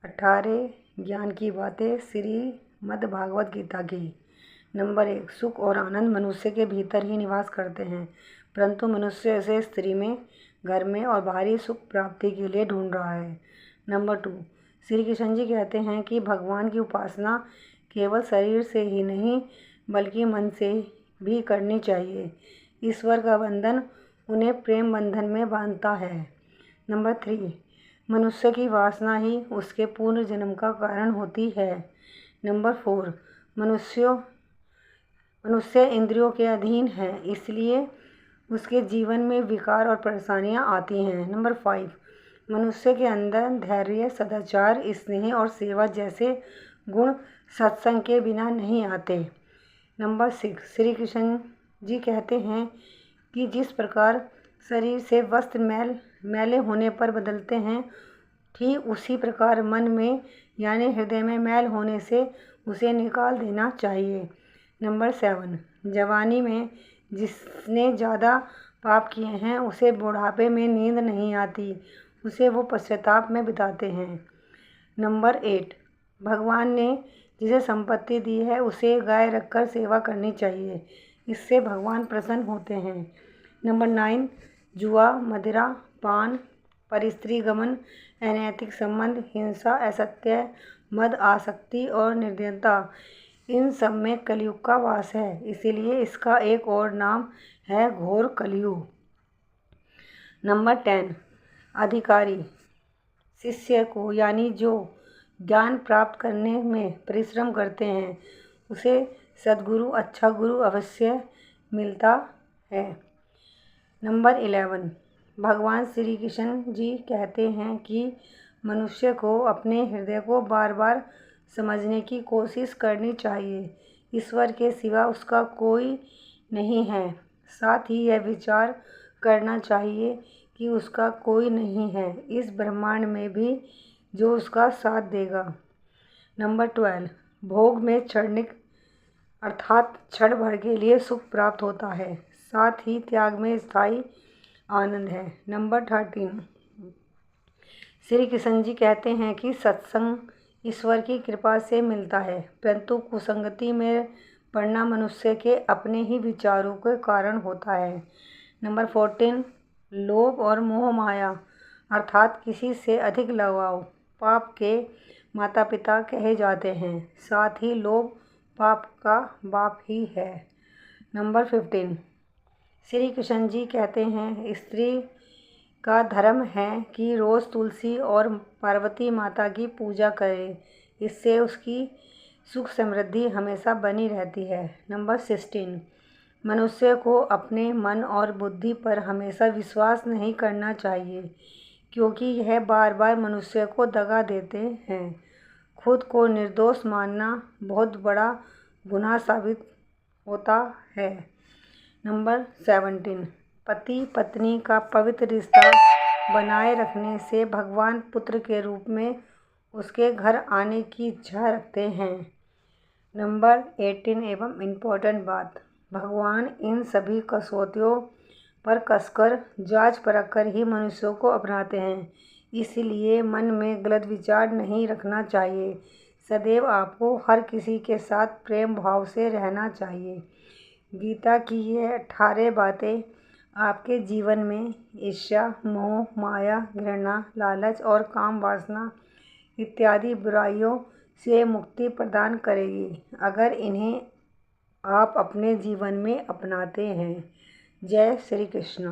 18 ज्ञान की बातें श्रीमद् भागवत गीता की। नंबर 1, सुख और आनंद मनुष्य के भीतर ही निवास करते हैं, परंतु मनुष्य इसे स्त्री में, घर में और बाहरी सुख प्राप्ति के लिए ढूंढ रहा है। नंबर 2, श्री कृष्ण जी कहते हैं कि भगवान की उपासना केवल शरीर से ही नहीं बल्कि मन से भी करनी चाहिए। ईश्वर का बंधन उन्हें प्रेम बंधन में बांधता है। नंबर 3, मनुष्य की वासना ही उसके पूर्ण जन्म का कारण होती है। नंबर 4, मनुष्य इंद्रियों के अधीन है, इसलिए उसके जीवन में विकार और परेशानियां आती हैं। नंबर 5, मनुष्य के अंदर धैर्य, सदाचार, स्नेह और सेवा जैसे गुण सत्संग के बिना नहीं आते। नंबर 6, श्री कृष्ण जी कहते हैं कि जिस प्रकार शरीर से वस्त्र मैले होने पर बदलते हैं, ठीक उसी प्रकार मन में यानी हृदय में मैल होने से उसे निकाल देना चाहिए। नंबर 7, जवानी में जिसने ज़्यादा पाप किए हैं उसे बुढ़ापे में नींद नहीं आती, उसे वो पश्चाताप में बिताते हैं। नंबर 8, भगवान ने जिसे संपत्ति दी है उसे गाय रखकर सेवा करनी चाहिए, इससे भगवान प्रसन्न होते हैं। नंबर 9, जुआ, मदिरा, पान, परस्त्री गमन, अनैतिक संबंध, हिंसा, असत्य, मद, आसक्ति और निर्दयता, इन सब में कलयुग का वास है, इसीलिए इसका एक और नाम है घोर कलयुग। नंबर 10, अधिकारी शिष्य को यानी जो ज्ञान प्राप्त करने में परिश्रम करते हैं उसे सद्गुरु, अच्छा गुरु अवश्य मिलता है। नंबर 11, भगवान श्री कृष्ण जी कहते हैं कि मनुष्य को अपने हृदय को बार बार समझने की कोशिश करनी चाहिए। ईश्वर के सिवा उसका कोई नहीं है। साथ ही यह विचार करना चाहिए कि उसका कोई नहीं है इस ब्रह्मांड में भी जो उसका साथ देगा। नंबर 12, भोग में क्षणिक अर्थात क्षण भर के लिए सुख प्राप्त होता है, साथ ही त्याग में स्थायी आनंद है। नंबर 13, श्री कृष्ण जी कहते हैं कि सत्संग ईश्वर की कृपा से मिलता है, परंतु कुसंगति में पड़ना मनुष्य के अपने ही विचारों के कारण होता है। नंबर 14, लोभ और मोह माया अर्थात किसी से अधिक लगाव पाप के माता पिता कहे जाते हैं, साथ ही लोभ पाप का बाप ही है। नंबर 15, श्री कृष्ण जी कहते हैं स्त्री का धर्म है कि रोज़ तुलसी और पार्वती माता की पूजा करे, इससे उसकी सुख समृद्धि हमेशा बनी रहती है। नंबर 16, मनुष्य को अपने मन और बुद्धि पर हमेशा विश्वास नहीं करना चाहिए, क्योंकि यह बार बार मनुष्य को दगा देते हैं। खुद को निर्दोष मानना बहुत बड़ा गुनाह साबित होता है। नंबर 17, पति पत्नी का पवित्र रिश्ता बनाए रखने से भगवान पुत्र के रूप में उसके घर आने की इच्छा रखते हैं। नंबर 18 एवं इम्पोर्टेंट बात, भगवान इन सभी कसौटियों पर कसकर जांच परख कर ही मनुष्यों को अपनाते हैं, इसलिए मन में गलत विचार नहीं रखना चाहिए। सदैव आपको हर किसी के साथ प्रेम भाव से रहना चाहिए। गीता की ये 18 बातें आपके जीवन में ईर्ष्या, मोह, माया, घृणा, लालच और काम वासना इत्यादि बुराइयों से मुक्ति प्रदान करेगी, अगर इन्हें आप अपने जीवन में अपनाते हैं। जय श्री कृष्ण।